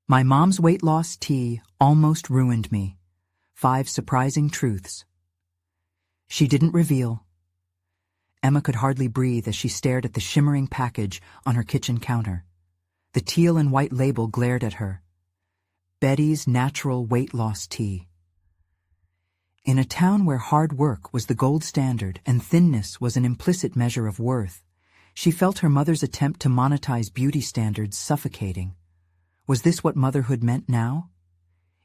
My mom's weight loss tea almost ruined me. 5 surprising truths. She didn't reveal. Emma could hardly breathe as she stared at the shimmering package on her kitchen counter. The teal and white label glared at her. Betty's Natural Weight Loss Tea. In a town where hard work was the gold standard and thinness was an implicit measure of worth, she felt her mother's attempt to monetize beauty standards suffocating. Was this what motherhood meant now?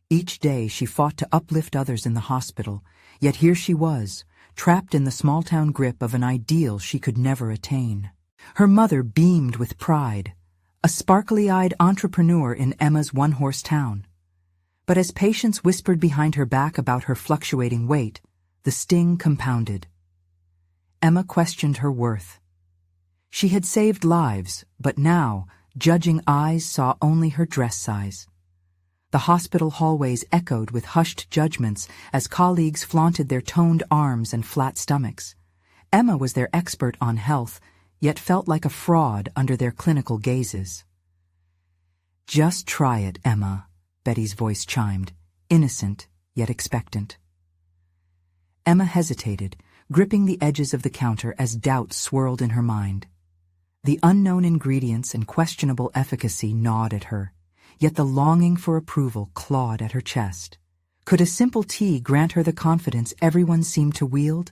Each day she fought to uplift others in the hospital, yet here she was, trapped in the small-town grip of an ideal she could never attain. Her mother beamed with pride, a sparkly-eyed entrepreneur in Emma's one-horse town. But as patients whispered behind her back about her fluctuating weight, the sting compounded. Emma questioned her worth. She had saved lives, but now, judging eyes saw only her dress size. The hospital hallways echoed with hushed judgments as colleagues flaunted their toned arms and flat stomachs. Emma was their expert on health, yet felt like a fraud under their clinical gazes. "Just try it, Emma," Betty's voice chimed, innocent yet expectant. Emma hesitated, gripping the edges of the counter as doubt swirled in her mind. The unknown ingredients and questionable efficacy gnawed at her, yet the longing for approval clawed at her chest. Could a simple tea grant her the confidence everyone seemed to wield?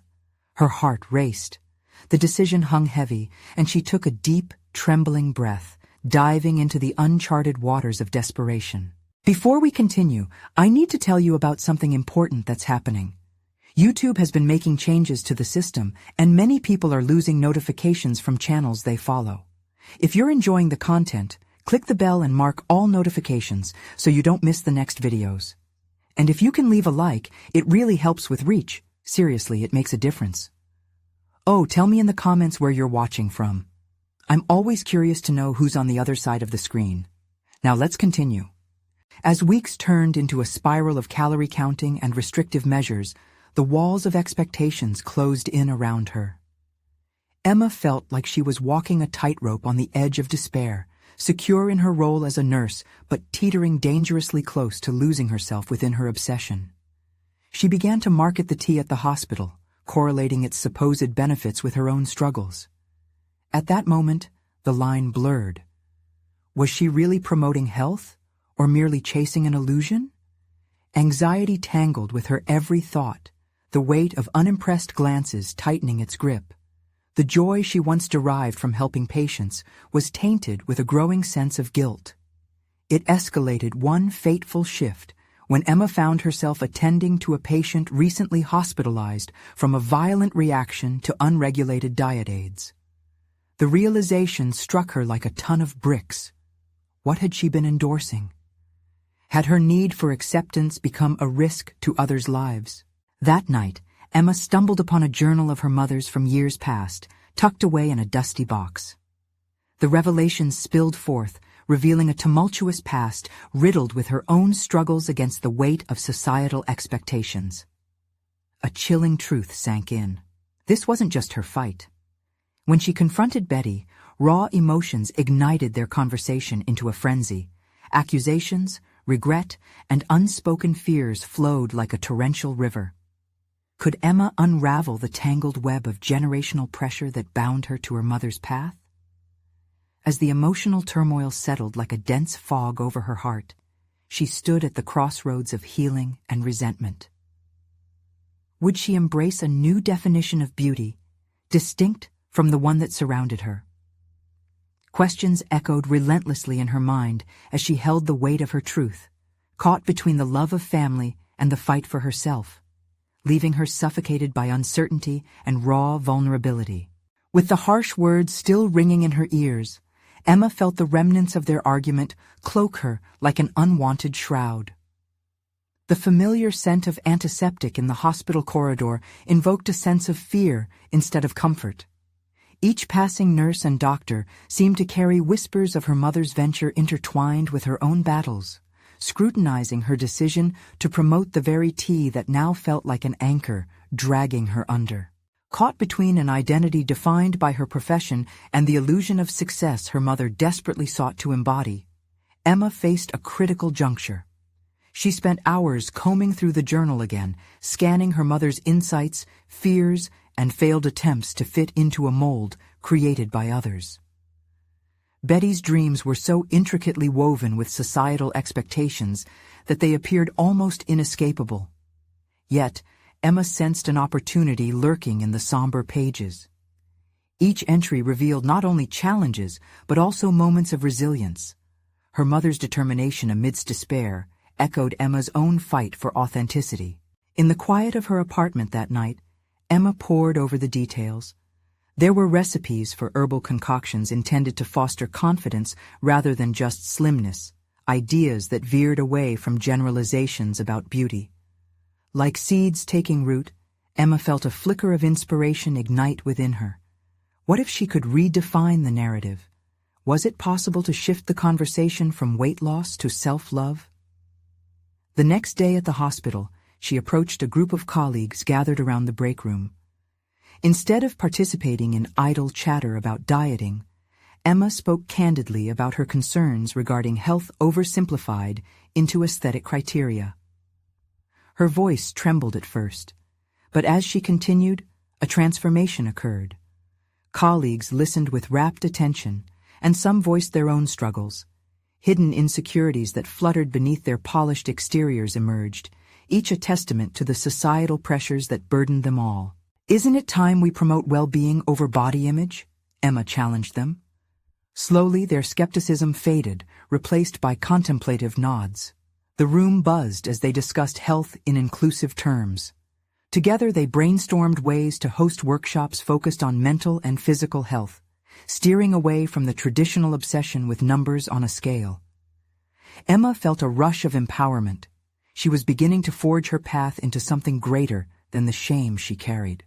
Her heart raced. The decision hung heavy, and she took a deep, trembling breath, diving into the uncharted waters of desperation. Before we continue, I need to tell you about something important that's happening. YouTube has been making changes to the system, and many people are losing notifications from channels they follow. If you're enjoying the content, click the bell and mark all notifications so you don't miss the next videos. And if you can leave a like, it really helps with reach. Seriously, it makes a difference. Oh, tell me in the comments where you're watching from. I'm always curious to know who's on the other side of the screen. Now let's continue. As weeks turned into a spiral of calorie counting and restrictive measures, the walls of expectations closed in around her. Emma felt like she was walking a tightrope on the edge of despair, secure in her role as a nurse, but teetering dangerously close to losing herself within her obsession. She began to market the tea at the hospital, correlating its supposed benefits with her own struggles. At that moment, the line blurred. Was she really promoting health, or merely chasing an illusion? Anxiety tangled with her every thought, the weight of unimpressed glances tightening its grip. The joy she once derived from helping patients was tainted with a growing sense of guilt. It escalated one fateful shift when Emma found herself attending to a patient recently hospitalized from a violent reaction to unregulated diet aids. The realization struck her like a ton of bricks. What had she been endorsing? Had her need for acceptance become a risk to others' lives? That night, Emma stumbled upon a journal of her mother's from years past, tucked away in a dusty box. The revelations spilled forth, revealing a tumultuous past riddled with her own struggles against the weight of societal expectations. A chilling truth sank in. This wasn't just her fight. When she confronted Betty, raw emotions ignited their conversation into a frenzy. Accusations, regret, and unspoken fears flowed like a torrential river. Could Emma unravel the tangled web of generational pressure that bound her to her mother's path? As the emotional turmoil settled like a dense fog over her heart, she stood at the crossroads of healing and resentment. Would she embrace a new definition of beauty, distinct from the one that surrounded her? Questions echoed relentlessly in her mind as she held the weight of her truth, caught between the love of family and the fight for herself, leaving her suffocated by uncertainty and raw vulnerability. With the harsh words still ringing in her ears, Emma felt the remnants of their argument cloak her like an unwanted shroud. The familiar scent of antiseptic in the hospital corridor invoked a sense of fear instead of comfort. Each passing nurse and doctor seemed to carry whispers of her mother's venture intertwined with her own battles, scrutinizing her decision to promote the very tea that now felt like an anchor dragging her under. Caught between an identity defined by her profession and the illusion of success her mother desperately sought to embody, Emma faced a critical juncture. She spent hours combing through the journal again, scanning her mother's insights, fears, and failed attempts to fit into a mold created by others. Betty's dreams were so intricately woven with societal expectations that they appeared almost inescapable. Yet, Emma sensed an opportunity lurking in the somber pages. Each entry revealed not only challenges, but also moments of resilience. Her mother's determination amidst despair echoed Emma's own fight for authenticity. In the quiet of her apartment that night, Emma pored over the details. There were recipes for herbal concoctions intended to foster confidence rather than just slimness, ideas that veered away from generalizations about beauty. Like seeds taking root, Emma felt a flicker of inspiration ignite within her. What if she could redefine the narrative? Was it possible to shift the conversation from weight loss to self-love? The next day at the hospital, she approached a group of colleagues gathered around the break room. Instead of participating in idle chatter about dieting, Emma spoke candidly about her concerns regarding health oversimplified into aesthetic criteria. Her voice trembled at first, but as she continued, a transformation occurred. Colleagues listened with rapt attention, and some voiced their own struggles. Hidden insecurities that fluttered beneath their polished exteriors emerged, each a testament to the societal pressures that burdened them all. "Isn't it time we promote well-being over body image?" Emma challenged them. Slowly, their skepticism faded, replaced by contemplative nods. The room buzzed as they discussed health in inclusive terms. Together, they brainstormed ways to host workshops focused on mental and physical health, steering away from the traditional obsession with numbers on a scale. Emma felt a rush of empowerment. She was beginning to forge her path into something greater than the shame she carried.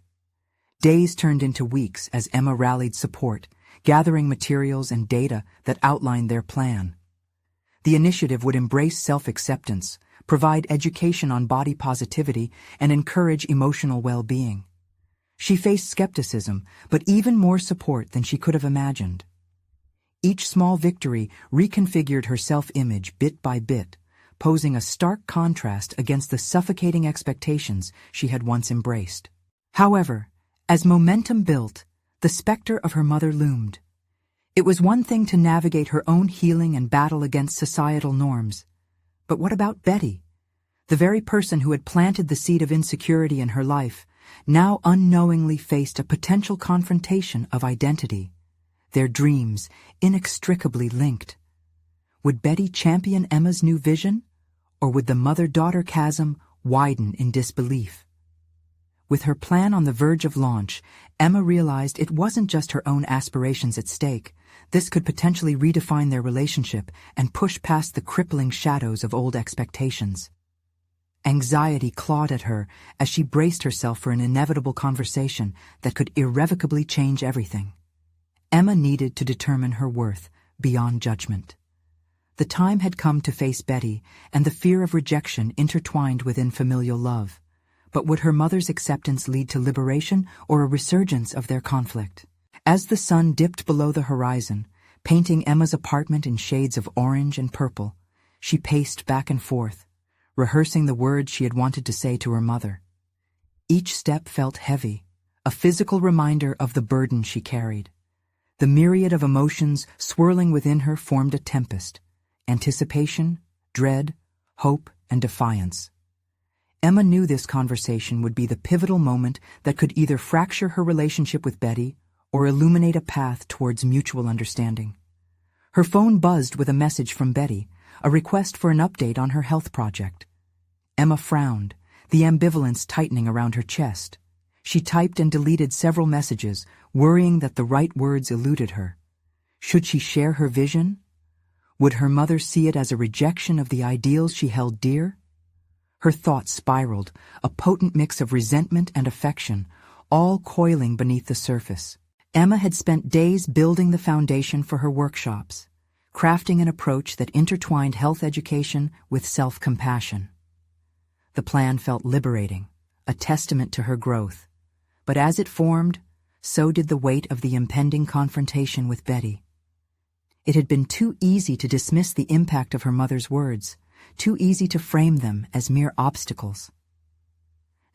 Days turned into weeks as Emma rallied support, gathering materials and data that outlined their plan. The initiative would embrace self-acceptance, provide education on body positivity, and encourage emotional well-being. She faced skepticism, but even more support than she could have imagined. Each small victory reconfigured her self-image bit by bit, posing a stark contrast against the suffocating expectations she had once embraced. However, as momentum built, the specter of her mother loomed. It was one thing to navigate her own healing and battle against societal norms. But what about Betty? The very person who had planted the seed of insecurity in her life now unknowingly faced a potential confrontation of identity, their dreams inextricably linked. Would Betty champion Emma's new vision, or would the mother-daughter chasm widen in disbelief? With her plan on the verge of launch, Emma realized it wasn't just her own aspirations at stake. This could potentially redefine their relationship and push past the crippling shadows of old expectations. Anxiety clawed at her as she braced herself for an inevitable conversation that could irrevocably change everything. Emma needed to determine her worth beyond judgment. The time had come to face Betty, and the fear of rejection intertwined within familial love. But would her mother's acceptance lead to liberation or a resurgence of their conflict? As the sun dipped below the horizon, painting Emma's apartment in shades of orange and purple, she paced back and forth, rehearsing the words she had wanted to say to her mother. Each step felt heavy, a physical reminder of the burden she carried. The myriad of emotions swirling within her formed a tempest: anticipation, dread, hope, and defiance. Emma knew this conversation would be the pivotal moment that could either fracture her relationship with Betty or illuminate a path towards mutual understanding. Her phone buzzed with a message from Betty, a request for an update on her health project. Emma frowned, the ambivalence tightening around her chest. She typed and deleted several messages, worrying that the right words eluded her. Should she share her vision? Would her mother see it as a rejection of the ideals she held dear? Her thoughts spiraled, a potent mix of resentment and affection, all coiling beneath the surface. Emma had spent days building the foundation for her workshops, crafting an approach that intertwined health education with self-compassion. The plan felt liberating, a testament to her growth. But as it formed, so did the weight of the impending confrontation with Betty. It had been too easy to dismiss the impact of her mother's words, too easy to frame them as mere obstacles.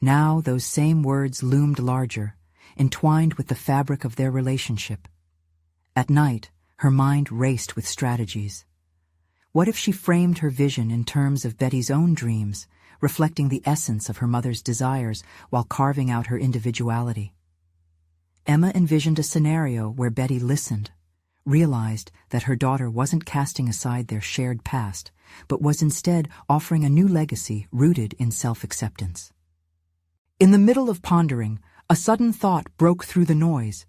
Now those same words loomed larger, entwined with the fabric of their relationship. At night, her mind raced with strategies. What if she framed her vision in terms of Betty's own dreams, reflecting the essence of her mother's desires while carving out her individuality? Emma envisioned a scenario where Betty listened, realized that her daughter wasn't casting aside their shared past, but was instead offering a new legacy rooted in self-acceptance. In the middle of pondering, a sudden thought broke through the noise.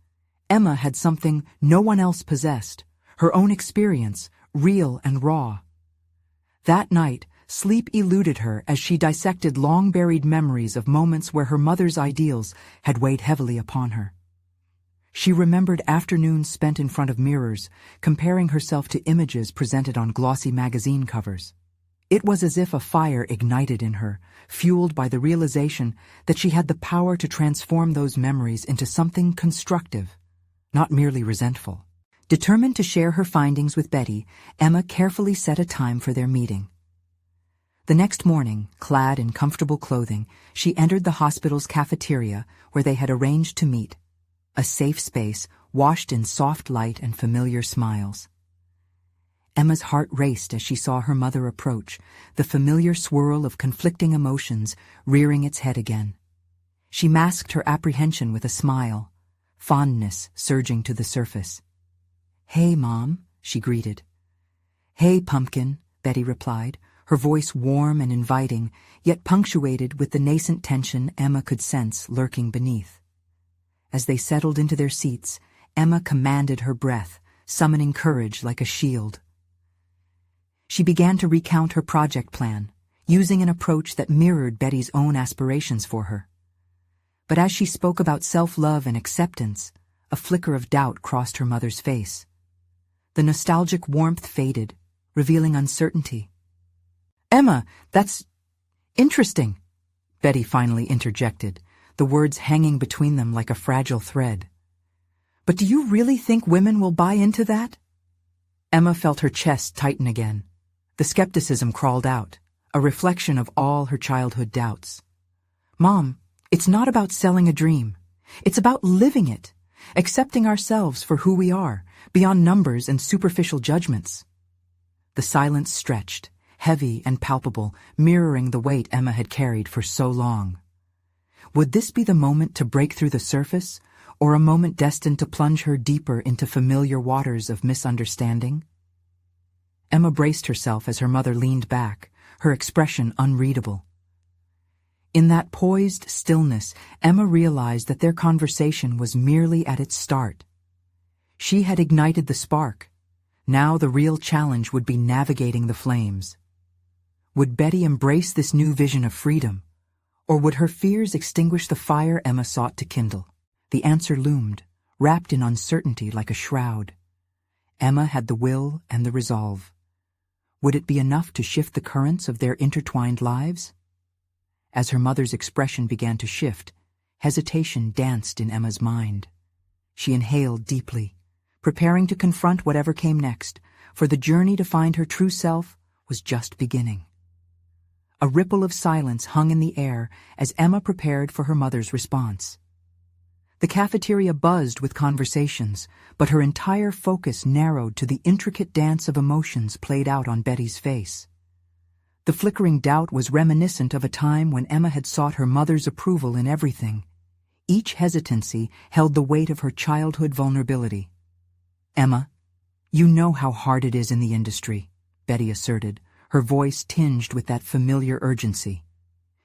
Emma had something no one else possessed, her own experience, real and raw. That night, sleep eluded her as she dissected long-buried memories of moments where her mother's ideals had weighed heavily upon her. She remembered afternoons spent in front of mirrors, comparing herself to images presented on glossy magazine covers. It was as if a fire ignited in her, fueled by the realization that she had the power to transform those memories into something constructive, not merely resentful. Determined to share her findings with Betty, Emma carefully set a time for their meeting. The next morning, clad in comfortable clothing, she entered the hospital's cafeteria where they had arranged to meet, a safe space washed in soft light and familiar smiles. Emma's heart raced as she saw her mother approach, the familiar swirl of conflicting emotions rearing its head again. She masked her apprehension with a smile, fondness surging to the surface. "Hey, Mom," she greeted. "Hey, Pumpkin," Betty replied, her voice warm and inviting, yet punctuated with the nascent tension Emma could sense lurking beneath. As they settled into their seats, Emma commanded her breath, summoning courage like a shield. She began to recount her project plan, using an approach that mirrored Betty's own aspirations for her. But as she spoke about self-love and acceptance, a flicker of doubt crossed her mother's face. The nostalgic warmth faded, revealing uncertainty. "Emma, that's interesting," Betty finally interjected, the words hanging between them like a fragile thread. "But do you really think women will buy into that?" Emma felt her chest tighten again. The skepticism crawled out, a reflection of all her childhood doubts. "Mom, it's not about selling a dream. It's about living it, accepting ourselves for who we are, beyond numbers and superficial judgments." The silence stretched, heavy and palpable, mirroring the weight Emma had carried for so long. Would this be the moment to break through the surface, or a moment destined to plunge her deeper into familiar waters of misunderstanding? Emma braced herself as her mother leaned back, her expression unreadable. In that poised stillness, Emma realized that their conversation was merely at its start. She had ignited the spark. Now the real challenge would be navigating the flames. Would Betty embrace this new vision of freedom, or would her fears extinguish the fire Emma sought to kindle? The answer loomed, wrapped in uncertainty like a shroud. Emma had the will and the resolve. Would it be enough to shift the currents of their intertwined lives? As her mother's expression began to shift, hesitation danced in Emma's mind. She inhaled deeply, preparing to confront whatever came next, for the journey to find her true self was just beginning. A ripple of silence hung in the air as Emma prepared for her mother's response. The cafeteria buzzed with conversations, but her entire focus narrowed to the intricate dance of emotions played out on Betty's face. The flickering doubt was reminiscent of a time when Emma had sought her mother's approval in everything. Each hesitancy held the weight of her childhood vulnerability. "Emma, you know how hard it is in the industry," Betty asserted, her voice tinged with that familiar urgency.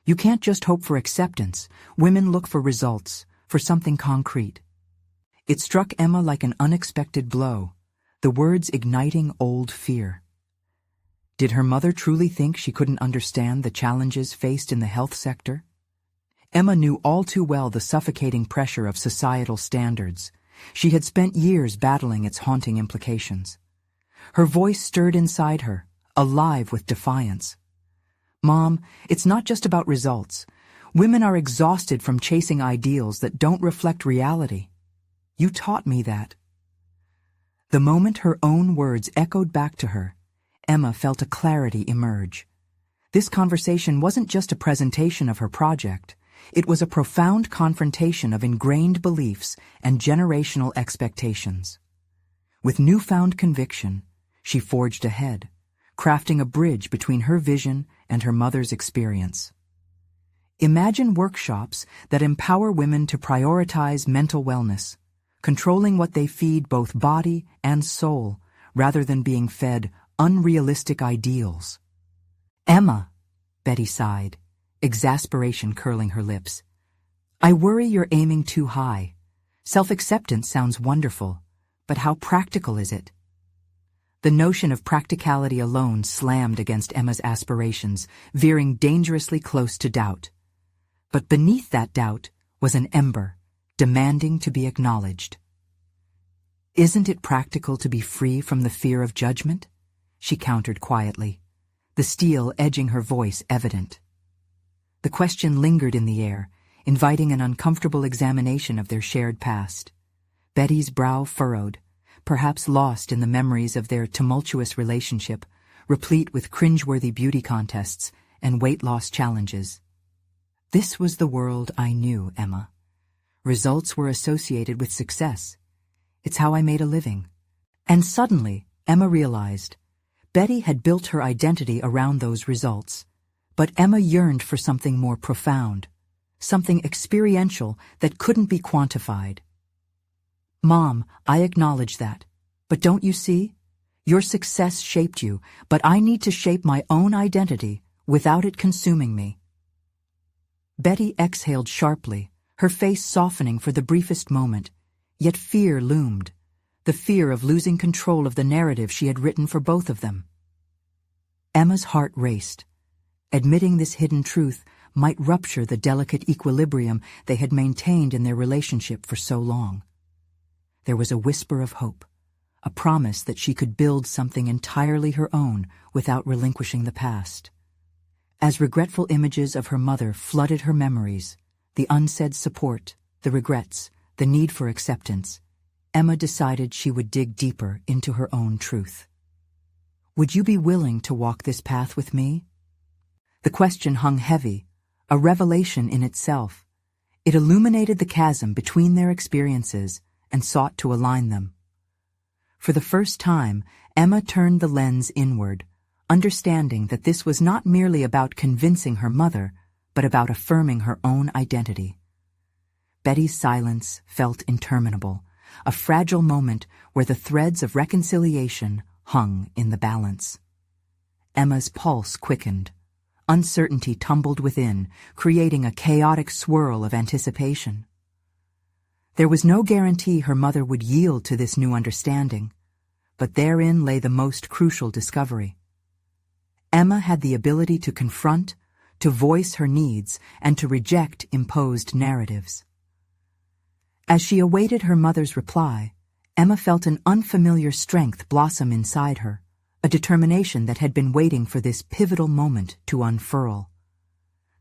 "You can't just hope for acceptance. Women look for results, for something concrete." It struck Emma like an unexpected blow, the words igniting old fear. Did her mother truly think she couldn't understand the challenges faced in the health sector? Emma knew all too well the suffocating pressure of societal standards. She had spent years battling its haunting implications. Her voice stirred inside her, alive with defiance. "Mom, it's not just about results. Women are exhausted from chasing ideals that don't reflect reality. You taught me that." The moment her own words echoed back to her, Emma felt a clarity emerge. This conversation wasn't just a presentation of her project. It was a profound confrontation of ingrained beliefs and generational expectations. With newfound conviction, she forged ahead, crafting a bridge between her vision and her mother's experience. Imagine workshops that empower women to prioritize mental wellness, controlling what they feed both body and soul, rather than being fed unrealistic ideals. "Emma," Betty sighed, exasperation curling her lips. "I worry you're aiming too high. Self-acceptance sounds wonderful, but how practical is it?" The notion of practicality alone slammed against Emma's aspirations, veering dangerously close to doubt. But beneath that doubt was an ember, demanding to be acknowledged. "Isn't it practical to be free from the fear of judgment?" she countered quietly, the steel edging her voice evident. The question lingered in the air, inviting an uncomfortable examination of their shared past. Betty's brow furrowed, perhaps lost in the memories of their tumultuous relationship, replete with cringeworthy beauty contests and weight loss challenges. "This was the world I knew, Emma. Results were associated with success. It's how I made a living." And suddenly, Emma realized, Betty had built her identity around those results, but Emma yearned for something more profound, something experiential that couldn't be quantified. "Mom, I acknowledge that. But don't you see? Your success shaped you, but I need to shape my own identity without it consuming me." Betty exhaled sharply, her face softening for the briefest moment, yet fear loomed, the fear of losing control of the narrative she had written for both of them. Emma's heart raced. Admitting this hidden truth might rupture the delicate equilibrium they had maintained in their relationship for so long. There was a whisper of hope, a promise that she could build something entirely her own without relinquishing the past. As regretful images of her mother flooded her memories, the unsaid support, the regrets, the need for acceptance, Emma decided she would dig deeper into her own truth. "Would you be willing to walk this path with me?" The question hung heavy, a revelation in itself. It illuminated the chasm between their experiences and sought to align them. For the first time, Emma turned the lens inward, understanding that this was not merely about convincing her mother, but about affirming her own identity. Betty's silence felt interminable, a fragile moment where the threads of reconciliation hung in the balance. Emma's pulse quickened. Uncertainty tumbled within, creating a chaotic swirl of anticipation. There was no guarantee her mother would yield to this new understanding, but therein lay the most crucial discovery. Emma had the ability to confront, to voice her needs, and to reject imposed narratives. As she awaited her mother's reply, Emma felt an unfamiliar strength blossom inside her, a determination that had been waiting for this pivotal moment to unfurl.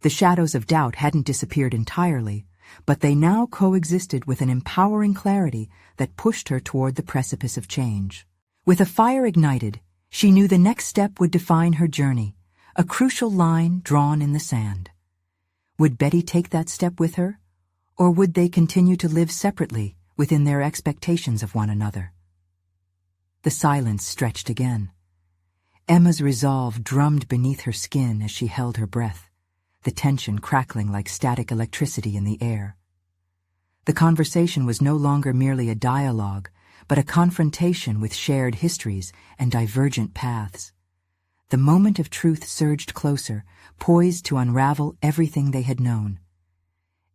The shadows of doubt hadn't disappeared entirely, but they now coexisted with an empowering clarity that pushed her toward the precipice of change. With a fire ignited, she knew the next step would define her journey, a crucial line drawn in the sand. Would Betty take that step with her, or would they continue to live separately within their expectations of one another? The silence stretched again. Emma's resolve drummed beneath her skin as she held her breath, the tension crackling like static electricity in the air. The conversation was no longer merely a dialogue, but a confrontation with shared histories and divergent paths. The moment of truth surged closer, poised to unravel everything they had known.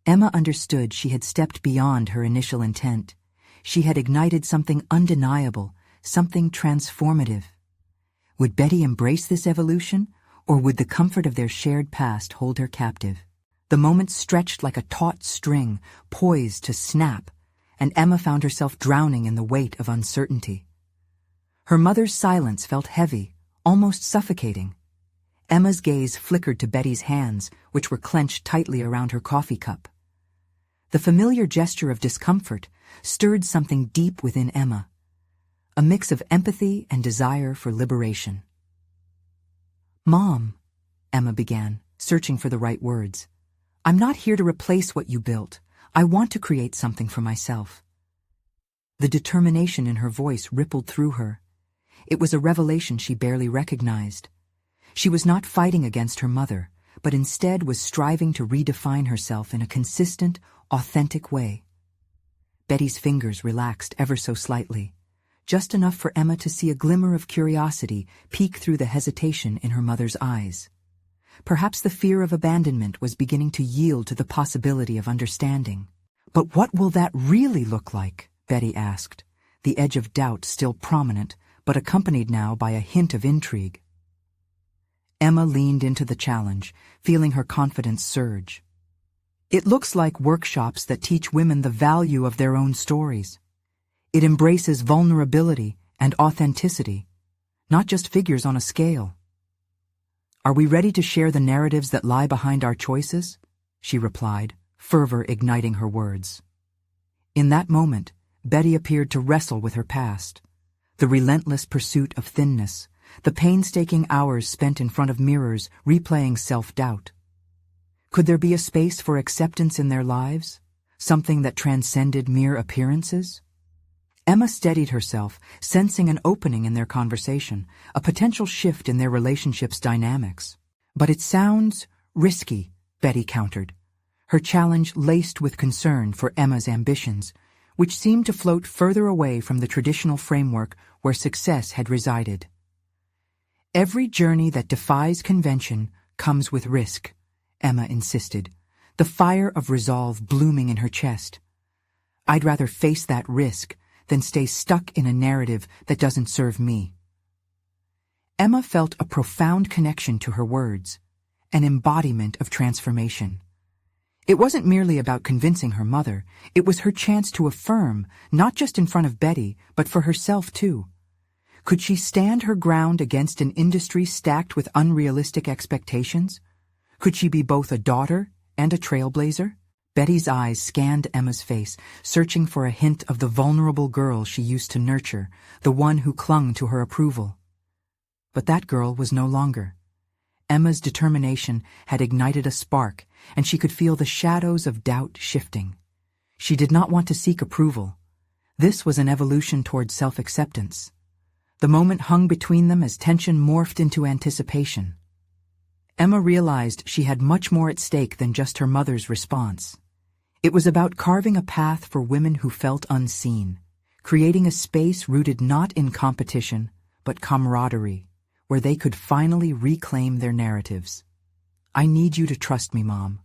Emma understood she had stepped beyond her initial intent. She had ignited something undeniable, something transformative. Would Betty embrace this evolution, or would the comfort of their shared past hold her captive? The moment stretched like a taut string, poised to snap, and Emma found herself drowning in the weight of uncertainty. Her mother's silence felt heavy, almost suffocating. Emma's gaze flickered to Betty's hands, which were clenched tightly around her coffee cup. The familiar gesture of discomfort stirred something deep within Emma. a mix of empathy and desire for liberation. "Mom," Emma began, searching for the right words, "I'm not here to replace what you built. I want to create something for myself." The determination in her voice rippled through her. It was a revelation she barely recognized. She was not fighting against her mother, but instead was striving to redefine herself in a consistent, authentic way. Betty's fingers relaxed ever so slightly, just enough for Emma to see a glimmer of curiosity peek through the hesitation in her mother's eyes. Perhaps the fear of abandonment was beginning to yield to the possibility of understanding. "But what will that really look like?" Betty asked, the edge of doubt still prominent, but accompanied now by a hint of intrigue. Emma leaned into the challenge, feeling her confidence surge. "It looks like workshops that teach women the value of their own stories. It embraces vulnerability and authenticity, not just figures on a scale." "Are we ready to share the narratives that lie behind our choices?" she replied, fervor igniting her words. In that moment, Betty appeared to wrestle with her past. The relentless pursuit of thinness, the painstaking hours spent in front of mirrors replaying self-doubt. Could there be a space for acceptance in their lives, something that transcended mere appearances? Emma steadied herself, sensing an opening in their conversation, a potential shift in their relationship's dynamics. "But it sounds risky," Betty countered, her challenge laced with concern for Emma's ambitions, which seemed to float further away from the traditional framework where success had resided. "Every journey that defies convention comes with risk," Emma insisted, the fire of resolve blooming in her chest. "I'd rather face that risk than stay stuck in a narrative that doesn't serve me." Emma felt a profound connection to her words, an embodiment of transformation. It wasn't merely about convincing her mother, it was her chance to affirm, not just in front of Betty, but for herself too. Could she stand her ground against an industry stacked with unrealistic expectations? Could she be both a daughter and a trailblazer? Betty's eyes scanned Emma's face, searching for a hint of the vulnerable girl she used to nurture, the one who clung to her approval. But that girl was no longer. Emma's determination had ignited a spark, and she could feel the shadows of doubt shifting. She did not want to seek approval. This was an evolution toward self-acceptance. The moment hung between them as tension morphed into anticipation. Emma realized she had much more at stake than just her mother's response. It was about carving a path for women who felt unseen, creating a space rooted not in competition, but camaraderie, where they could finally reclaim their narratives. "I need you to trust me, Mom.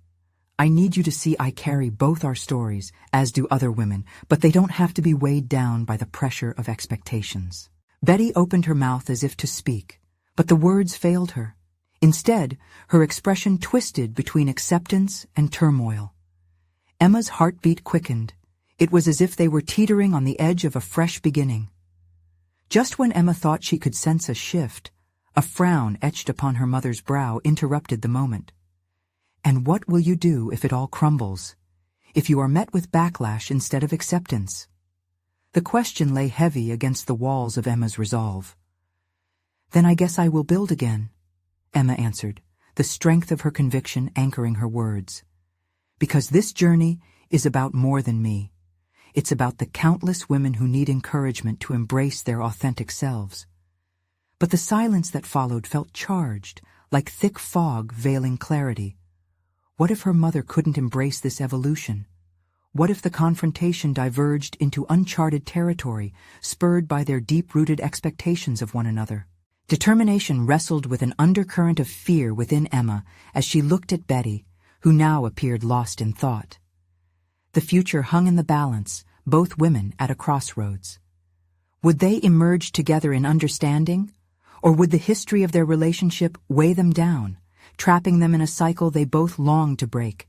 I need you to see I carry both our stories, as do other women, but they don't have to be weighed down by the pressure of expectations." Betty opened her mouth as if to speak, but the words failed her. Instead, her expression twisted between acceptance and turmoil. Emma's heartbeat quickened. It was as if they were teetering on the edge of a fresh beginning. Just when Emma thought she could sense a shift, a frown etched upon her mother's brow interrupted the moment. "And what will you do if it all crumbles? If you are met with backlash instead of acceptance?" The question lay heavy against the walls of Emma's resolve. "Then I guess I will build again," Emma answered, the strength of her conviction anchoring her words. "Because this journey is about more than me. It's about the countless women who need encouragement to embrace their authentic selves." But the silence that followed felt charged, like thick fog veiling clarity. What if her mother couldn't embrace this evolution? What if the confrontation diverged into uncharted territory, spurred by their deep-rooted expectations of one another? Determination wrestled with an undercurrent of fear within Emma as she looked at Betty, who now appeared lost in thought. The future hung in the balance, both women at a crossroads. Would they emerge together in understanding, or would the history of their relationship weigh them down, trapping them in a cycle they both longed to break?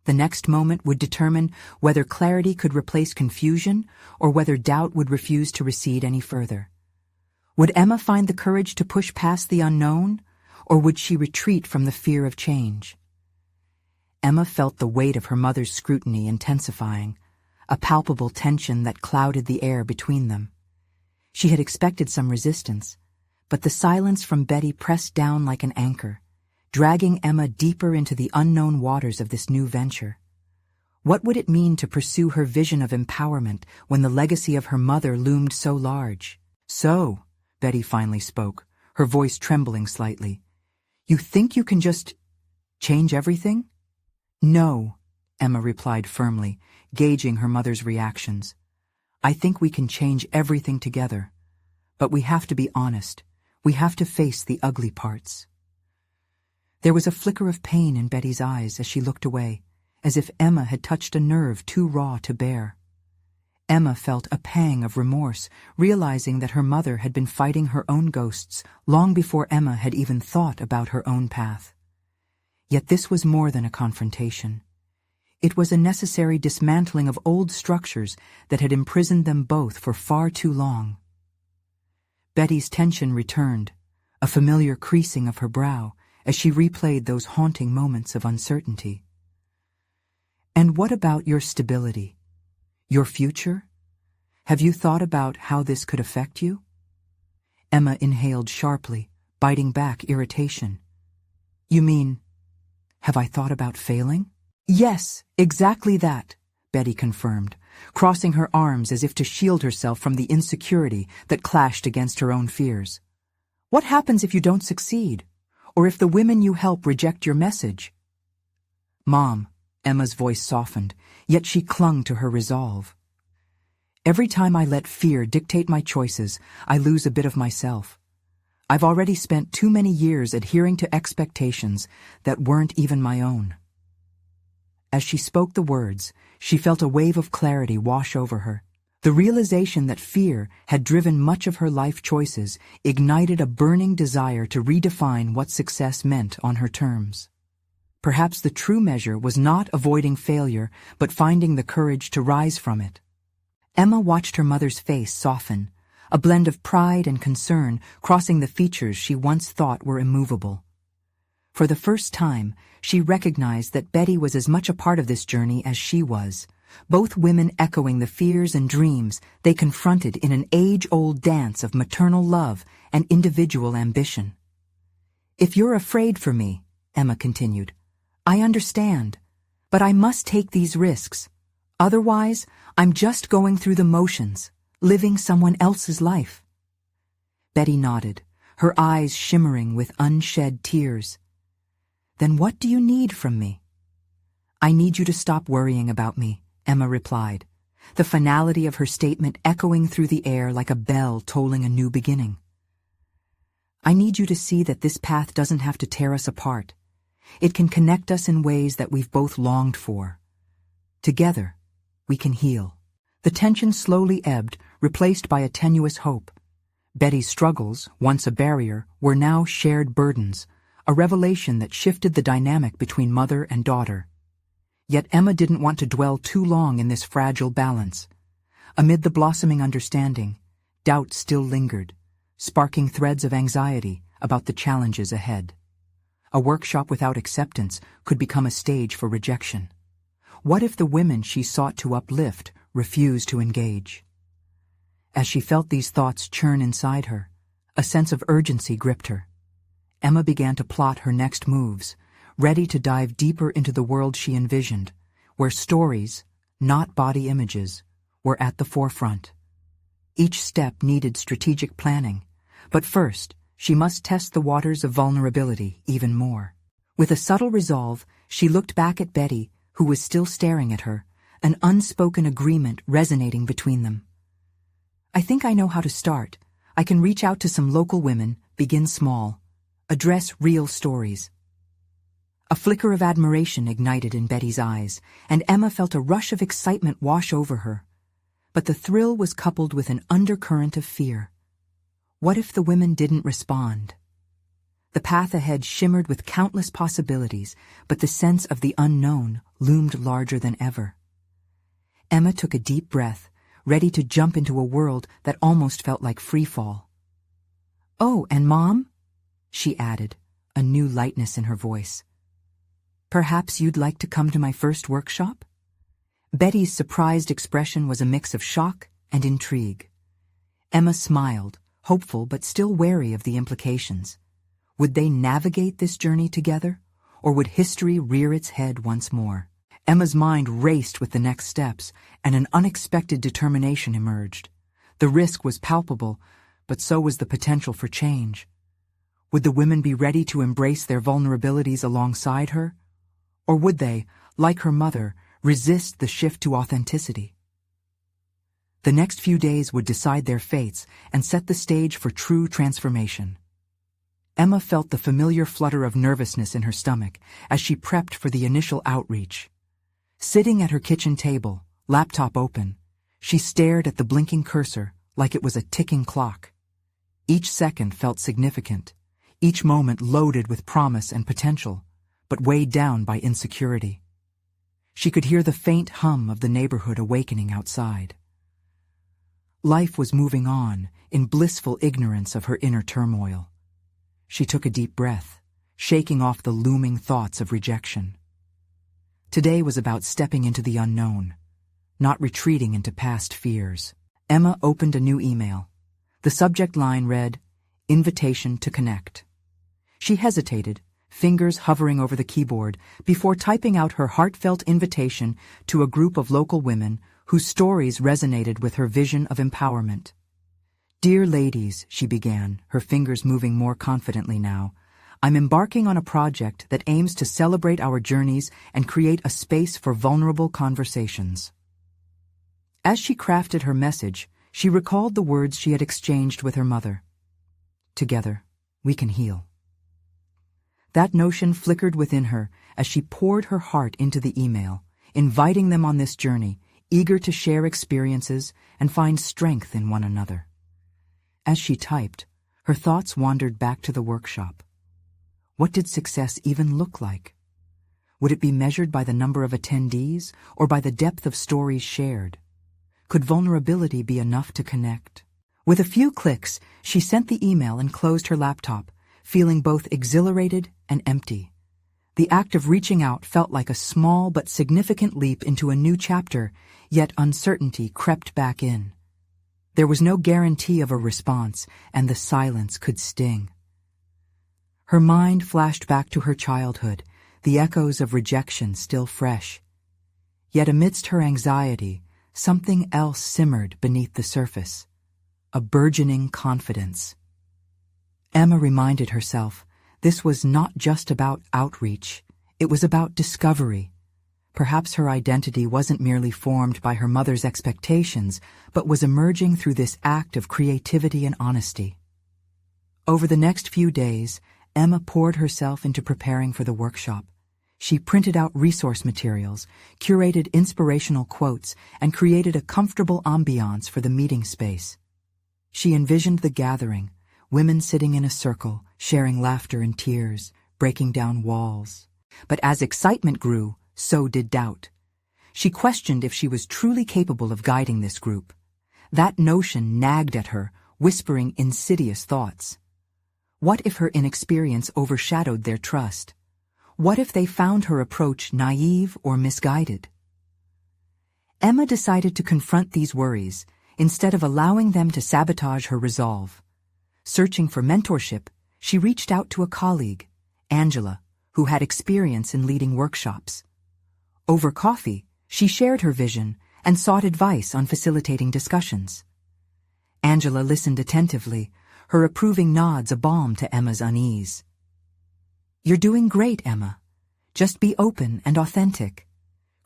The next moment would determine whether clarity could replace confusion or whether doubt would refuse to recede any further. Would Emma find the courage to push past the unknown, or would she retreat from the fear of change? Emma felt the weight of her mother's scrutiny intensifying, a palpable tension that clouded the air between them. She had expected some resistance, but the silence from Betty pressed down like an anchor, dragging Emma deeper into the unknown waters of this new venture. What would it mean to pursue her vision of empowerment when the legacy of her mother loomed so large? "So," Betty finally spoke, her voice trembling slightly, "you think you can just change everything?" "No," Emma replied firmly, gauging her mother's reactions. "I think we can change everything together. But we have to be honest. We have to face the ugly parts." There was a flicker of pain in Betty's eyes as she looked away, as if Emma had touched a nerve too raw to bear. Emma felt a pang of remorse, realizing that her mother had been fighting her own ghosts long before Emma had even thought about her own path. Yet this was more than a confrontation. It was a necessary dismantling of old structures that had imprisoned them both for far too long. Betty's tension returned, a familiar creasing of her brow, as she replayed those haunting moments of uncertainty. "And what about your stability? Your future? Have you thought about how this could affect you?" Emma inhaled sharply, biting back irritation. "You mean, have I thought about failing?" "Yes, exactly that," Betty confirmed, crossing her arms as if to shield herself from the insecurity that clashed against her own fears. "What happens if you don't succeed? Or if the women you help reject your message?" "Mom," Emma's voice softened, yet she clung to her resolve. "Every time I let fear dictate my choices, I lose a bit of myself. I've already spent too many years adhering to expectations that weren't even my own." As she spoke the words, she felt a wave of clarity wash over her. The realization that fear had driven much of her life choices ignited a burning desire to redefine what success meant on her terms. Perhaps the true measure was not avoiding failure, but finding the courage to rise from it. Emma watched her mother's face soften, a blend of pride and concern crossing the features she once thought were immovable. For the first time, she recognized that Betty was as much a part of this journey as she was, both women echoing the fears and dreams they confronted in an age-old dance of maternal love and individual ambition. "If you're afraid for me," Emma continued, "I understand, but I must take these risks. Otherwise, I'm just going through the motions, living someone else's life." Betty nodded, her eyes shimmering with unshed tears. "Then what do you need from me?" "I need you to stop worrying about me," Emma replied, the finality of her statement echoing through the air like a bell tolling a new beginning. "I need you to see that this path doesn't have to tear us apart. It can connect us in ways that we've both longed for. Together, we can heal." The tension slowly ebbed, replaced by a tenuous hope. Betty's struggles, once a barrier, were now shared burdens, a revelation that shifted the dynamic between mother and daughter. Yet Emma didn't want to dwell too long in this fragile balance. Amid the blossoming understanding, doubt still lingered, sparking threads of anxiety about the challenges ahead. A workshop without acceptance could become a stage for rejection. What if the women she sought to uplift refused to engage? As she felt these thoughts churn inside her, a sense of urgency gripped her. Emma began to plot her next moves, ready to dive deeper into the world she envisioned, where stories, not body images, were at the forefront. Each step needed strategic planning, but first, she must test the waters of vulnerability even more. With a subtle resolve, she looked back at Betty, who was still staring at her, an unspoken agreement resonating between them. "I think I know how to start. I can reach out to some local women, begin small, address real stories." A flicker of admiration ignited in Betty's eyes, and Emma felt a rush of excitement wash over her. But the thrill was coupled with an undercurrent of fear. What if the women didn't respond? The path ahead shimmered with countless possibilities, but the sense of the unknown loomed larger than ever. Emma took a deep breath, ready to jump into a world that almost felt like free fall. "Oh, and Mom?" she added, a new lightness in her voice. "Perhaps you'd like to come to my first workshop?" Betty's surprised expression was a mix of shock and intrigue. Emma smiled, hopeful but still wary of the implications. Would they navigate this journey together, or would history rear its head once more? Emma's mind raced with the next steps, and an unexpected determination emerged. The risk was palpable, but so was the potential for change. Would the women be ready to embrace their vulnerabilities alongside her? Or would they, like her mother, resist the shift to authenticity? The next few days would decide their fates and set the stage for true transformation. Emma felt the familiar flutter of nervousness in her stomach as she prepped for the initial outreach. Sitting at her kitchen table, laptop open, she stared at the blinking cursor like it was a ticking clock. Each second felt significant, each moment loaded with promise and potential, but weighed down by insecurity. She could hear the faint hum of the neighborhood awakening outside. Life was moving on in blissful ignorance of her inner turmoil. She took a deep breath, shaking off the looming thoughts of rejection. Today was about stepping into the unknown, not retreating into past fears. Emma opened a new email. The subject line read, "Invitation to connect." She hesitated, fingers hovering over the keyboard, before typing out her heartfelt invitation to a group of local women whose stories resonated with her vision of empowerment. "Dear ladies," she began, her fingers moving more confidently now, "I'm embarking on a project that aims to celebrate our journeys and create a space for vulnerable conversations." As she crafted her message, she recalled the words she had exchanged with her mother. "Together, we can heal." That notion flickered within her as she poured her heart into the email, inviting them on this journey, eager to share experiences and find strength in one another. As she typed, her thoughts wandered back to the workshop. What did success even look like? Would it be measured by the number of attendees or by the depth of stories shared? Could vulnerability be enough to connect? With a few clicks, she sent the email and closed her laptop, feeling both exhilarated and empty. The act of reaching out felt like a small but significant leap into a new chapter, yet uncertainty crept back in. There was no guarantee of a response, and the silence could sting. Her mind flashed back to her childhood, the echoes of rejection still fresh. Yet amidst her anxiety, something else simmered beneath the surface, a burgeoning confidence. Emma reminded herself, this was not just about outreach, it was about discovery. Perhaps her identity wasn't merely formed by her mother's expectations, but was emerging through this act of creativity and honesty. Over the next few days, Emma poured herself into preparing for the workshop. She printed out resource materials, curated inspirational quotes, and created a comfortable ambiance for the meeting space. She envisioned the gathering, women sitting in a circle, sharing laughter and tears, breaking down walls. But as excitement grew, so did doubt. She questioned if she was truly capable of guiding this group. That notion nagged at her, whispering insidious thoughts. What if her inexperience overshadowed their trust? What if they found her approach naive or misguided? Emma decided to confront these worries, instead of allowing them to sabotage her resolve. Searching for mentorship, she reached out to a colleague, Angela, who had experience in leading workshops. Over coffee, she shared her vision and sought advice on facilitating discussions. Angela listened attentively, her approving nods a balm to Emma's unease. "You're doing great, Emma. Just be open and authentic.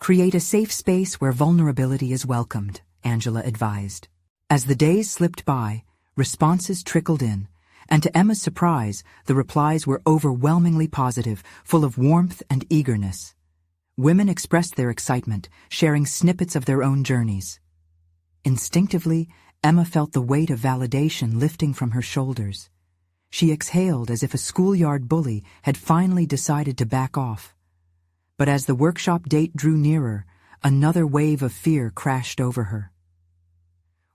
Create a safe space where vulnerability is welcomed," Angela advised. As the days slipped by, responses trickled in, and to Emma's surprise, the replies were overwhelmingly positive, full of warmth and eagerness. Women expressed their excitement, sharing snippets of their own journeys. Instinctively, Emma felt the weight of validation lifting from her shoulders. She exhaled as if a schoolyard bully had finally decided to back off. But as the workshop date drew nearer, another wave of fear crashed over her.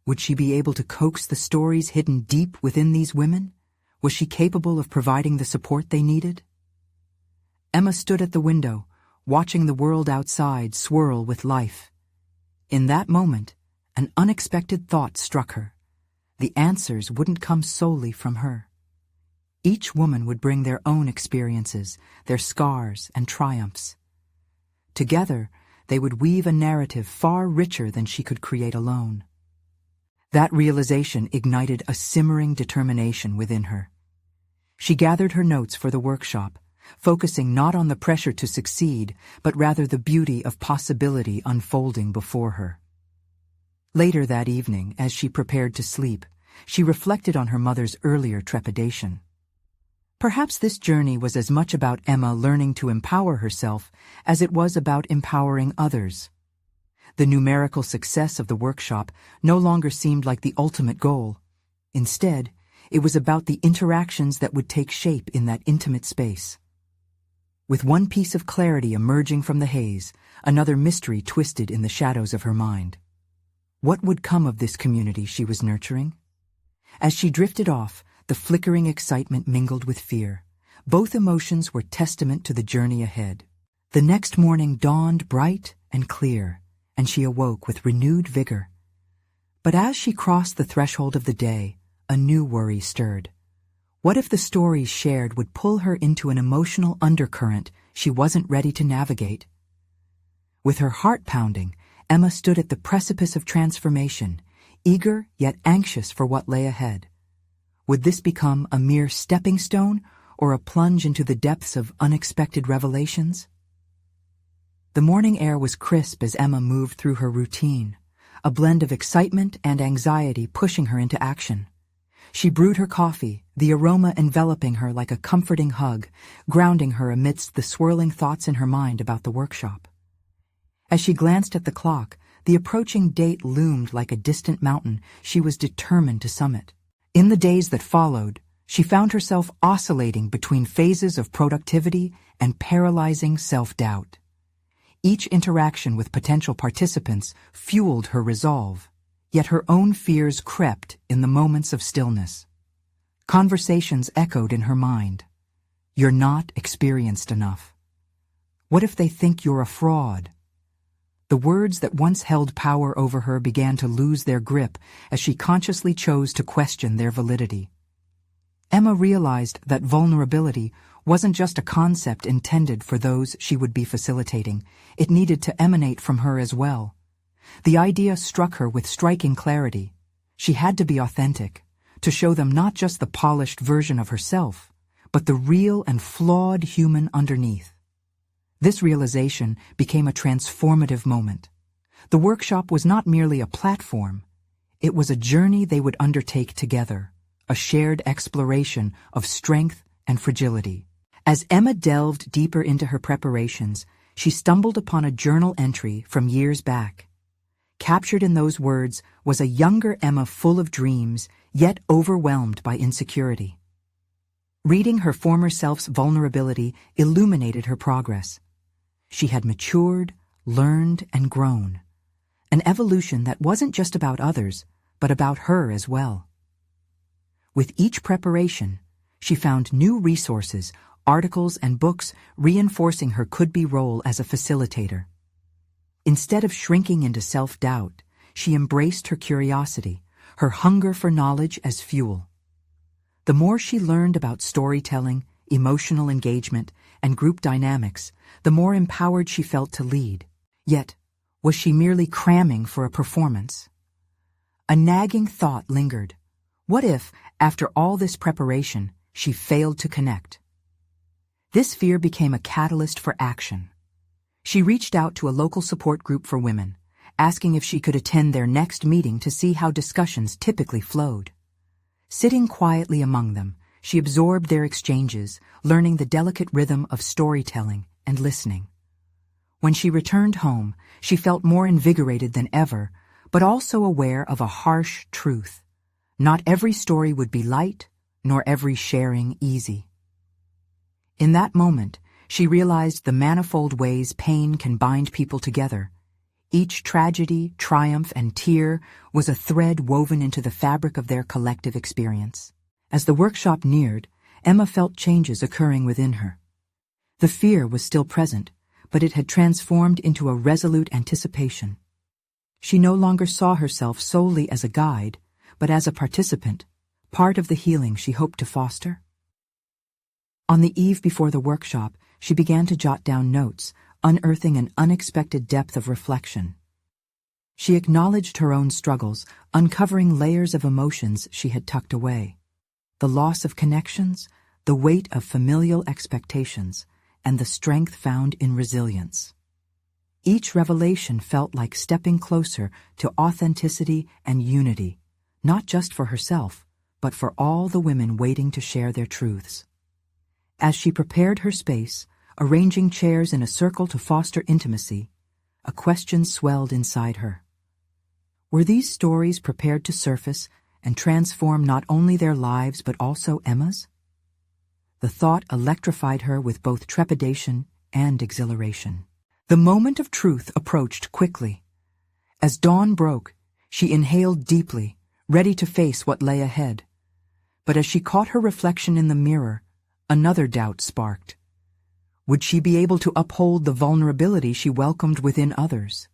Would she be able to coax the stories hidden deep within these women? Was she capable of providing the support they needed? Emma stood at the window, watching the world outside swirl with life. In that moment, an unexpected thought struck her. the answers wouldn't come solely from her. Each woman would bring their own experiences, their scars and triumphs. Together, they would weave a narrative far richer than she could create alone. That realization ignited a simmering determination within her. She gathered her notes for the workshop, focusing not on the pressure to succeed, but rather the beauty of possibility unfolding before her. Later that evening, as she prepared to sleep, she reflected on her mother's earlier trepidation. Perhaps this journey was as much about Emma learning to empower herself as it was about empowering others. The numerical success of the workshop no longer seemed like the ultimate goal. Instead, it was about the interactions that would take shape in that intimate space. With one piece of clarity emerging from the haze, another mystery twisted in the shadows of her mind. What would come of this community she was nurturing? As she drifted off, the flickering excitement mingled with fear. Both emotions were testament to the journey ahead. The next morning dawned bright and clear, and she awoke with renewed vigor. But as she crossed the threshold of the day, a new worry stirred. What if the stories shared would pull her into an emotional undercurrent she wasn't ready to navigate? With her heart pounding, Emma stood at the precipice of transformation, eager yet anxious for what lay ahead. Would this become a mere stepping stone or a plunge into the depths of unexpected revelations? The morning air was crisp as Emma moved through her routine, a blend of excitement and anxiety pushing her into action. She brewed her coffee, the aroma enveloping her like a comforting hug, grounding her amidst the swirling thoughts in her mind about the workshop. As she glanced at the clock, the approaching date loomed like a distant mountain she was determined to summit. In the days that followed, she found herself oscillating between phases of productivity and paralyzing self-doubt. Each interaction with potential participants fueled her resolve, yet her own fears crept in the moments of stillness. Conversations echoed in her mind. You're not experienced enough. What if they think you're a fraud? The words that once held power over her began to lose their grip as she consciously chose to question their validity. Emma realized that vulnerability wasn't just a concept intended for those she would be facilitating. It needed to emanate from her as well. The idea struck her with striking clarity. She had to be authentic, to show them not just the polished version of herself, but the real and flawed human underneath. This realization became a transformative moment. The workshop was not merely a platform. It was a journey they would undertake together, a shared exploration of strength and fragility. As Emma delved deeper into her preparations, she stumbled upon a journal entry from years back. Captured in those words was a younger Emma full of dreams, yet overwhelmed by insecurity. Reading her former self's vulnerability illuminated her progress. She had matured, learned, and grown. An evolution that wasn't just about others, but about her as well. With each preparation, she found new resources, articles, and books reinforcing her could-be role as a facilitator. Instead of shrinking into self-doubt, she embraced her curiosity, her hunger for knowledge as fuel. The more she learned about storytelling, emotional engagement, and group dynamics, the more empowered she felt to lead. Yet, was she merely cramming for a performance? A nagging thought lingered. What if, after all this preparation, she failed to connect? This fear became a catalyst for action. She reached out to a local support group for women, asking if she could attend their next meeting to see how discussions typically flowed. Sitting quietly among them, she absorbed their exchanges, learning the delicate rhythm of storytelling and listening. When she returned home, she felt more invigorated than ever, but also aware of a harsh truth. Not every story would be light, nor every sharing easy. In that moment, she realized the manifold ways pain can bind people together. Each tragedy, triumph, and tear was a thread woven into the fabric of their collective experience. As the workshop neared, Emma felt changes occurring within her. The fear was still present, but it had transformed into a resolute anticipation. She no longer saw herself solely as a guide, but as a participant, part of the healing she hoped to foster. On the eve before the workshop, she began to jot down notes, unearthing an unexpected depth of reflection. She acknowledged her own struggles, uncovering layers of emotions she had tucked away. The loss of connections, the weight of familial expectations, and the strength found in resilience. Each revelation felt like stepping closer to authenticity and unity, not just for herself, but for all the women waiting to share their truths. As she prepared her space, arranging chairs in a circle to foster intimacy, a question swelled inside her. Were these stories prepared to surface and transform not only their lives but also Emma's? The thought electrified her with both trepidation and exhilaration. The moment of truth approached quickly. As dawn broke, she inhaled deeply, ready to face what lay ahead. But as she caught her reflection in the mirror, another doubt sparked. Would she be able to uphold the vulnerability she welcomed within others?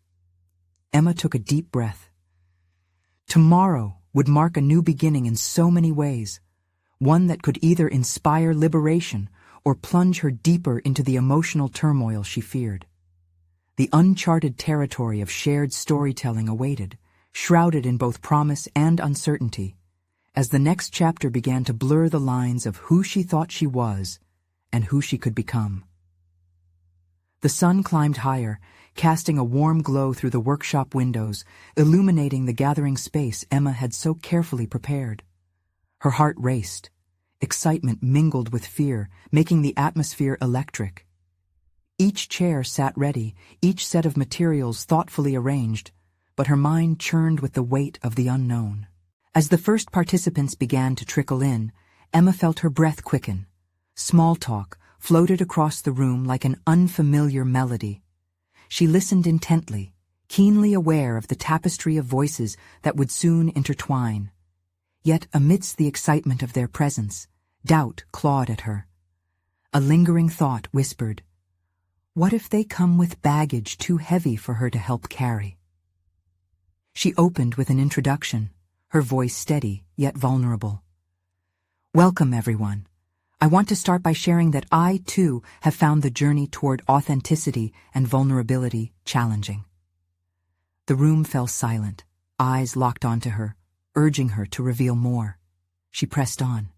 Emma took a deep breath. Tomorrow would mark a new beginning in so many ways, one that could either inspire liberation or plunge her deeper into the emotional turmoil she feared. The uncharted territory of shared storytelling awaited, shrouded in both promise and uncertainty, as the next chapter began to blur the lines of who she thought she was and who she could become. The sun climbed higher, casting a warm glow through the workshop windows, illuminating the gathering space Emma had so carefully prepared. Her heart raced. Excitement mingled with fear, making the atmosphere electric. Each chair sat ready, each set of materials thoughtfully arranged, but her mind churned with the weight of the unknown. As the first participants began to trickle in, Emma felt her breath quicken. Small talk floated across the room like an unfamiliar melody. She listened intently, keenly aware of the tapestry of voices that would soon intertwine. Yet amidst the excitement of their presence, doubt clawed at her. A lingering thought whispered, "What if they come with baggage too heavy for her to help carry?" She opened with an introduction, her voice steady yet vulnerable. "Welcome, everyone. I want to start by sharing that I, too, have found the journey toward authenticity and vulnerability challenging." The room fell silent, eyes locked onto her, urging her to reveal more. She pressed on.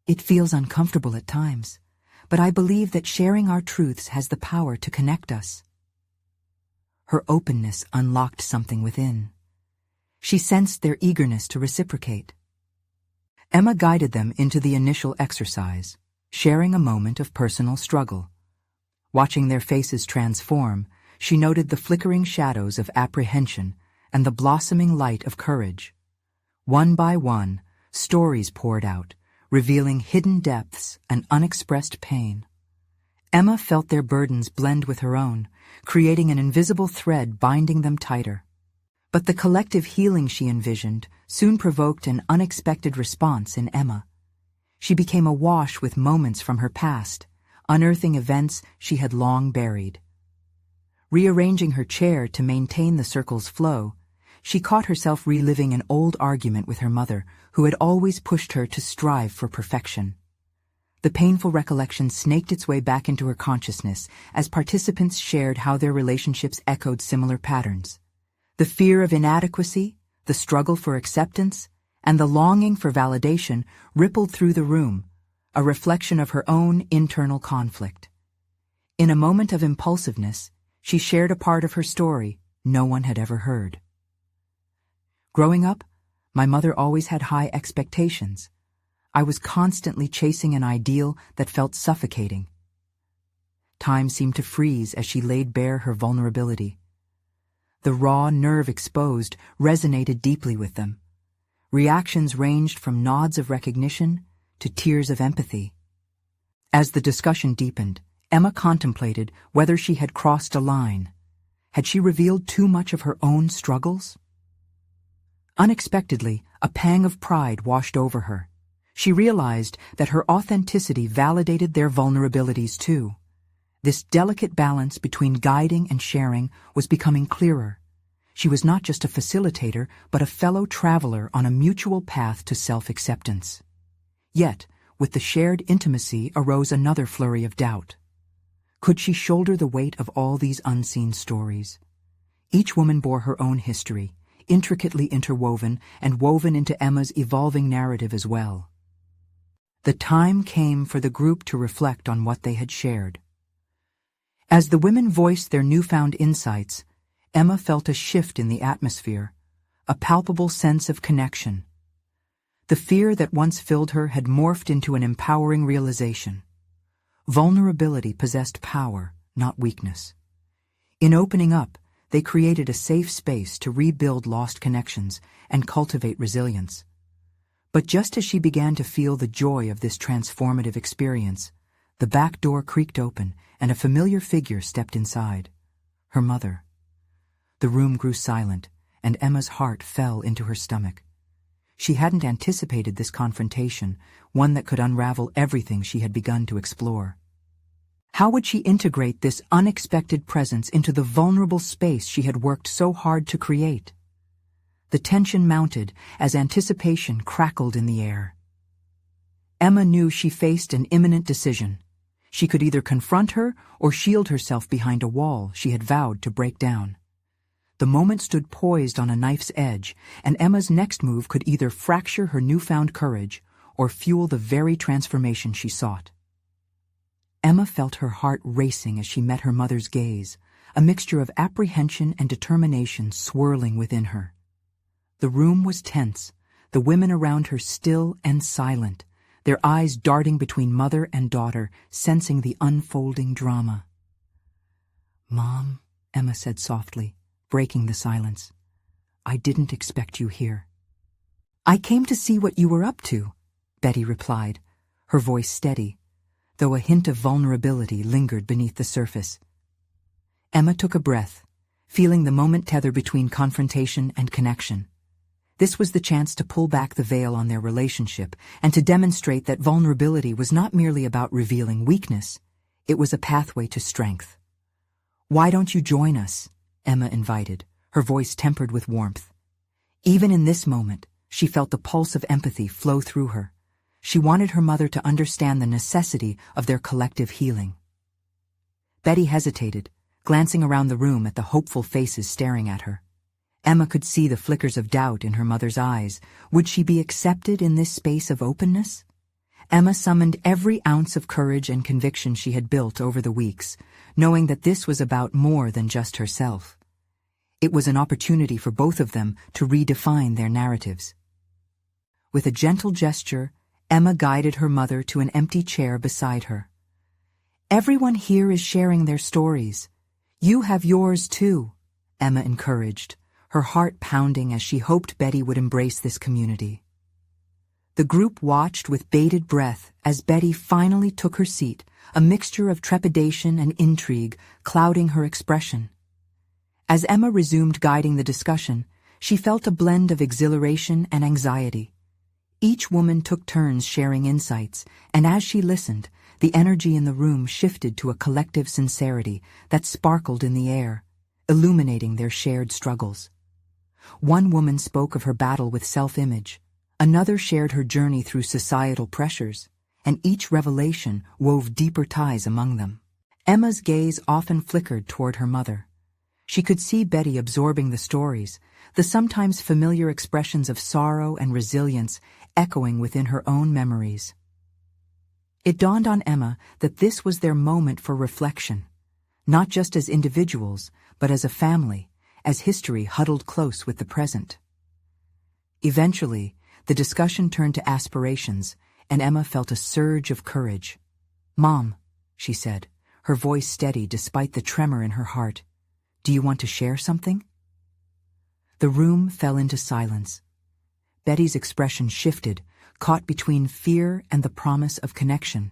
"It feels uncomfortable at times, but I believe that sharing our truths has the power to connect us." Her openness unlocked something within. She sensed their eagerness to reciprocate. Emma guided them into the initial exercise, sharing a moment of personal struggle. Watching their faces transform, she noted the flickering shadows of apprehension and the blossoming light of courage. One by one, stories poured out, revealing hidden depths and unexpressed pain. Emma felt their burdens blend with her own, creating an invisible thread binding them tighter. But the collective healing she envisioned soon provoked an unexpected response in Emma. She became awash with moments from her past, unearthing events she had long buried. Rearranging her chair to maintain the circle's flow, she caught herself reliving an old argument with her mother, who had always pushed her to strive for perfection. The painful recollection snaked its way back into her consciousness as participants shared how their relationships echoed similar patterns. The fear of inadequacy, the struggle for acceptance, and the longing for validation rippled through the room, a reflection of her own internal conflict. In a moment of impulsiveness, she shared a part of her story no one had ever heard. "Growing up, my mother always had high expectations. I was constantly chasing an ideal that felt suffocating." Time seemed to freeze as she laid bare her vulnerability. The raw nerve exposed resonated deeply with them. Reactions ranged from nods of recognition to tears of empathy. As the discussion deepened, Emma contemplated whether she had crossed a line. Had she revealed too much of her own struggles? Unexpectedly, a pang of pride washed over her. She realized that her authenticity validated their vulnerabilities too. This delicate balance between guiding and sharing was becoming clearer. She was not just a facilitator, but a fellow traveler on a mutual path to self-acceptance. Yet, with the shared intimacy arose another flurry of doubt. Could she shoulder the weight of all these unseen stories? Each woman bore her own history, intricately interwoven and woven into Emma's evolving narrative as well. The time came for the group to reflect on what they had shared. As the women voiced their newfound insights, Emma felt a shift in the atmosphere, a palpable sense of connection. The fear that once filled her had morphed into an empowering realization. Vulnerability possessed power, not weakness. In opening up, they created a safe space to rebuild lost connections and cultivate resilience. But just as she began to feel the joy of this transformative experience, the back door creaked open and a familiar figure stepped inside. Her mother. The room grew silent, and Emma's heart fell into her stomach. She hadn't anticipated this confrontation, one that could unravel everything she had begun to explore. How would she integrate this unexpected presence into the vulnerable space she had worked so hard to create? The tension mounted as anticipation crackled in the air. Emma knew she faced an imminent decision. She could either confront her or shield herself behind a wall she had vowed to break down. The moment stood poised on a knife's edge, and Emma's next move could either fracture her newfound courage or fuel the very transformation she sought. Emma felt her heart racing as she met her mother's gaze, a mixture of apprehension and determination swirling within her. The room was tense, the women around her still and silent, their eyes darting between mother and daughter, sensing the unfolding drama. "Mom," Emma said softly, breaking the silence. "I didn't expect you here." "I came to see what you were up to," Betty replied, her voice steady, though a hint of vulnerability lingered beneath the surface. Emma took a breath, feeling the moment tether between confrontation and connection. This was the chance to pull back the veil on their relationship and to demonstrate that vulnerability was not merely about revealing weakness, it was a pathway to strength. "Why don't you join us?" Emma invited, her voice tempered with warmth. Even in this moment, she felt the pulse of empathy flow through her. She wanted her mother to understand the necessity of their collective healing. Betty hesitated, glancing around the room at the hopeful faces staring at her. Emma could see the flickers of doubt in her mother's eyes. Would she be accepted in this space of openness? Emma summoned every ounce of courage and conviction she had built over the weeks, knowing that this was about more than just herself. It was an opportunity for both of them to redefine their narratives. With a gentle gesture, Emma guided her mother to an empty chair beside her. "Everyone here is sharing their stories. You have yours too," Emma encouraged, her heart pounding as she hoped Betty would embrace this community. The group watched with bated breath as Betty finally took her seat, a mixture of trepidation and intrigue clouding her expression. As Emma resumed guiding the discussion, she felt a blend of exhilaration and anxiety. Each woman took turns sharing insights, and as she listened, the energy in the room shifted to a collective sincerity that sparkled in the air, illuminating their shared struggles. One woman spoke of her battle with self-image, another shared her journey through societal pressures, and each revelation wove deeper ties among them. Emma's gaze often flickered toward her mother. She could see Betty absorbing the stories, the sometimes familiar expressions of sorrow and resilience echoing within her own memories. It dawned on Emma that this was their moment for reflection, not just as individuals, but as a family, as history huddled close with the present. Eventually, the discussion turned to aspirations, and Emma felt a surge of courage. "Mom," she said, her voice steady despite the tremor in her heart, "do you want to share something?" The room fell into silence. Betty's expression shifted, caught between fear and the promise of connection.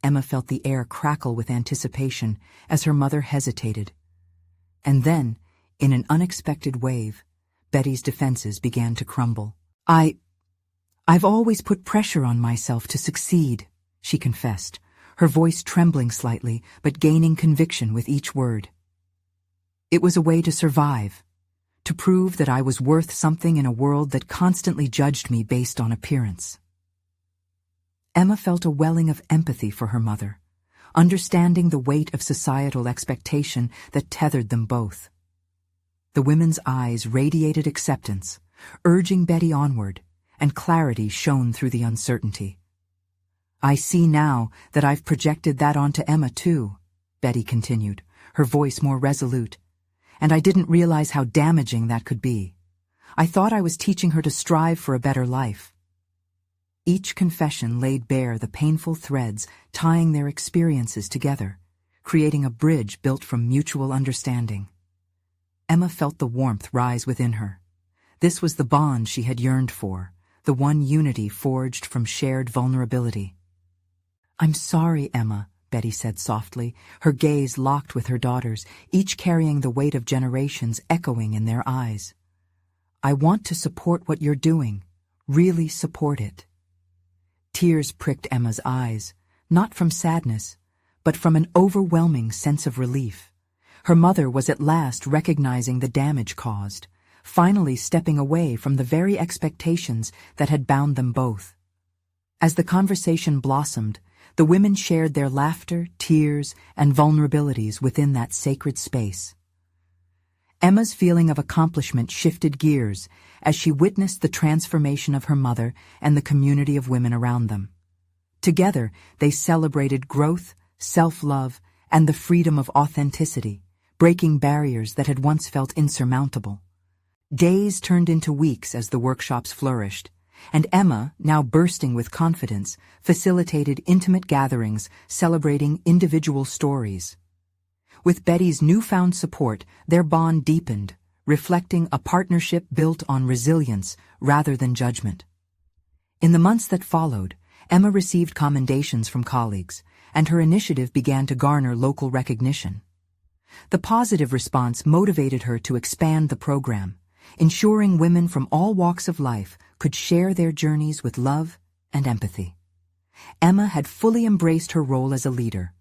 Emma felt the air crackle with anticipation as her mother hesitated. And then, in an unexpected wave, Betty's defenses began to crumble. I've always put pressure on myself to succeed," she confessed, her voice trembling slightly but gaining conviction with each word. "It was a way to survive. to prove that I was worth something in a world that constantly judged me based on appearance. Emma felt a welling of empathy for her mother, understanding the weight of societal expectation that tethered them both. The women's eyes radiated acceptance, urging Betty onward, and clarity shone through the uncertainty. "I see now that I've projected that onto Emma too," Betty continued, her voice more resolute, "and I didn't realize how damaging that could be. I thought I was teaching her to strive for a better life." Each confession laid bare the painful threads tying their experiences together, creating a bridge built from mutual understanding. Emma felt the warmth rise within her. This was the bond she had yearned for, the one unity forged from shared vulnerability. "I'm sorry, Emma," Betty said softly, her gaze locked with her daughter's, each carrying the weight of generations echoing in their eyes. "I want to support what you're doing, really support it." Tears pricked Emma's eyes, not from sadness, but from an overwhelming sense of relief. Her mother was at last recognizing the damage caused, finally stepping away from the very expectations that had bound them both. As the conversation blossomed, the women shared their laughter, tears, and vulnerabilities within that sacred space. Emma's feeling of accomplishment shifted gears as she witnessed the transformation of her mother and the community of women around them. Together, they celebrated growth, self-love, and the freedom of authenticity, breaking barriers that had once felt insurmountable. Days turned into weeks as the workshops flourished, and Emma, now bursting with confidence, facilitated intimate gatherings celebrating individual stories. With Betty's newfound support, their bond deepened, reflecting a partnership built on resilience rather than judgment. In the months that followed, Emma received commendations from colleagues, and her initiative began to garner local recognition. The positive response motivated her to expand the program, ensuring women from all walks of life could share their journeys with love and empathy. Emma had fully embraced her role as a leader,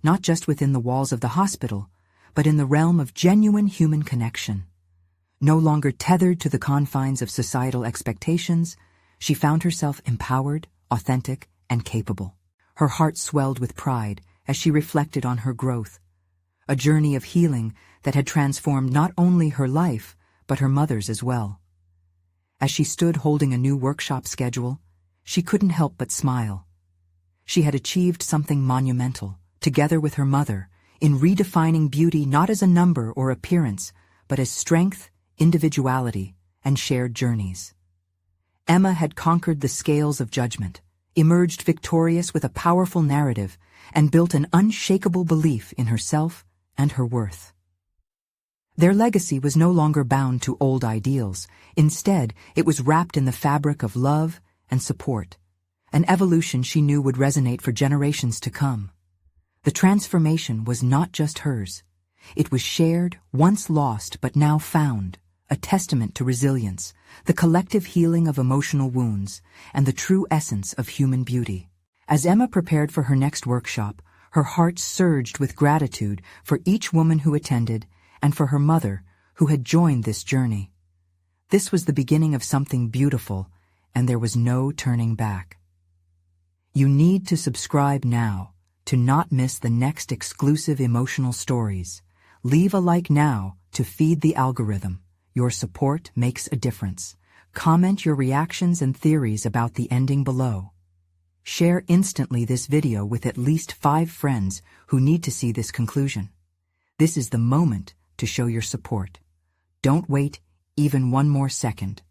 not just within the walls of the hospital, but in the realm of genuine human connection. No longer tethered to the confines of societal expectations, she found herself empowered, authentic, and capable. Her heart swelled with pride as she reflected on her growth, a journey of healing that had transformed not only her life, but her mother's as well. As she stood holding a new workshop schedule, she couldn't help but smile. She had achieved something monumental, together with her mother, in redefining beauty not as a number or appearance, but as strength, individuality, and shared journeys. Emma had conquered the scales of judgment, emerged victorious with a powerful narrative, and built an unshakable belief in herself and her worth. Their legacy was no longer bound to old ideals. Instead, it was wrapped in the fabric of love and support, an evolution she knew would resonate for generations to come. The transformation was not just hers. It was shared, once lost but now found, a testament to resilience, the collective healing of emotional wounds, and the true essence of human beauty. As Emma prepared for her next workshop, her heart surged with gratitude for each woman who attended and for her mother who had joined this journey. This was the beginning of something beautiful, and there was no turning back. You need to subscribe now to not miss the next exclusive emotional stories. Leave a like now to feed the algorithm. Your support makes a difference. Comment your reactions and theories about the ending below. Share instantly this video with at least 5 friends who need to see this conclusion. This is the moment to show your support. Don't wait even one more second.